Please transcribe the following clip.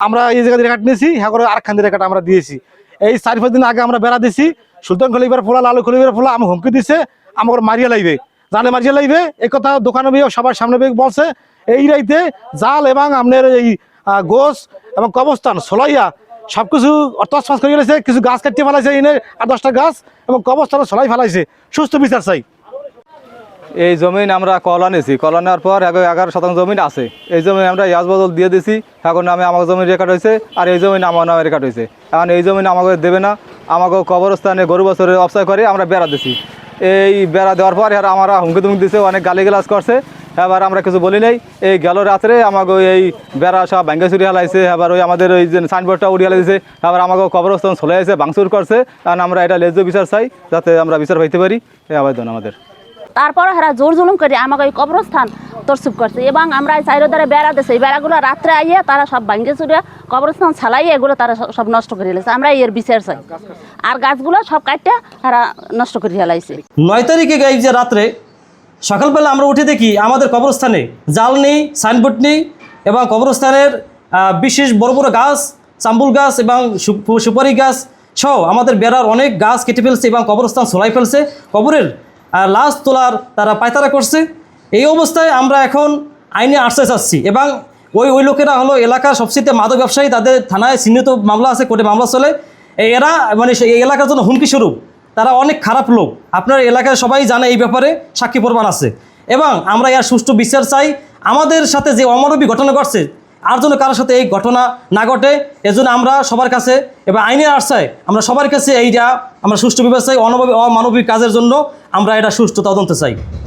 আমরা এই জায়গা রেখাট নিয়েছি, হ্যাঁ করে আরেকখান রেখাট আমরা দিয়েছি। এই 4-5 দিন আগে আমরা বেড়া দিছি, সুলতান খলিফার ফোলা, লালু খলিফার ফোলা আমি হুমকি দিছে আমাকে মারিয়া লাইবে, জানে মারিয়া লাইবে। এই কথা দোকানে বিয়ে সবার সামনে বলছে। এই রাইতে জাল এবং আপনার এই গোস এবং কবরস্থান সলাইয়া সবকিছু তছমাছ করে গেছে। কিছু গাছ কাটিয়ে ফেলাইছে, এনে 8-10টা গাছ এবং কবরস্থানে সলাই ফেলাইছে। সুস্থ বিচার চাই। এই জমিন আমরা কলা নিয়েছি, কলা নেওয়ার পর 11 শতাংশ জমিন আছে। এই জমি আমরা ইয়াজ বদল দিয়ে দিছি, এখন নামে আমার জমিন রেকর্ড হয়েছে, আর এই জমিন আমার নামে রেকর্ড হয়েছে। এখন এই জমিন আমাকে দেবে না, আমাকে কবরস্থানে গরু বছরে অবস্থায় করে আমরা বেড়া দিছি। এই বেড়া দেওয়ার পর আর আমরা হুমকি তুমকি দিছে, অনেক গালিগালাজ করছে। এবার আমরা কিছু বলি নাই। এই গেল রাত্রে আমাকে এই বেড়া সব ভাঙ্গা চুরি হালাইছে, এবার ওই আমাদের ওই যে সাইনবোর্ডটা উড়িয়ে হালাইছে, এবার আমাকে কবরস্থান চলে আসে ভাঙচুর করছে। কারণ আমরা এটা লেজ্জ বিচার চাই, যাতে আমরা বিচার পাইতে পারি, এই আবেদন আমাদের। তারপরে এরা জোর জুলুম করে আমাকে ওই কবরস্থান তরসুপ করছে এবং আমরা এই চাইরো দ্বারা বেড়া দিয়েছে। এই বেড়াগুলো রাত্রে আইয়ে তারা সব ভাঙ্গে চুরিয়া কবরস্থান ছালাইয়ে এগুলো তারা সব নষ্ট করে ফেলেছে। আমরা এর বিচার চাই। আর গাছগুলো সব কাটতে এরা নষ্ট করে ফেলাইছে। 9 তারিখে এই যে রাত্রে সকালবেলা আমরা উঠে দেখি আমাদের কবরস্থানে জাল নেই, সাইনবোর্ড নেই এবং কবরস্থানের বিশেষ বড় বড় গাছ, চাম্বুল গাছ এবং সুপারি গাছ সহ আমাদের বেড়ার অনেক গাছ কেটে ফেলছে এবং কবরস্থান ছড়াই ফেলছে। কবরের লাশ তোলার তারা পায়তারা করছে। এই অবস্থায় আমরা এখন আইনে আশ্রয় চাচ্ছি এবং ওই লোকেরা হলো এলাকার সবচেয়ে মাদক ব্যবসায়ী, তাদের থানায় চিহ্নিত মামলা আছে, কোর্টে মামলা চলে। এরা মানে এই এলাকার জন্য হুমকি স্বরূপ, তারা অনেক খারাপ লোক। আপনার এলাকায় সবাই জানে এই ব্যাপারে, সাক্ষী প্রমাণ আছে এবং আমরা এর সুষ্ঠু বিচার চাই। আমাদের সাথে যে অমানবিক ঘটনা ঘটছে আর জন্য কারোর সাথে এই ঘটনা না ঘটে, এজন্য আমরা সবার কাছে এবং আইনের আশ্রয় আমরা সবার কাছে এইটা আমরা সুষ্ঠু বিচার চাই। অমানবিক কাজের জন্য আমরা এটা সুষ্ঠু তদন্ত চাই।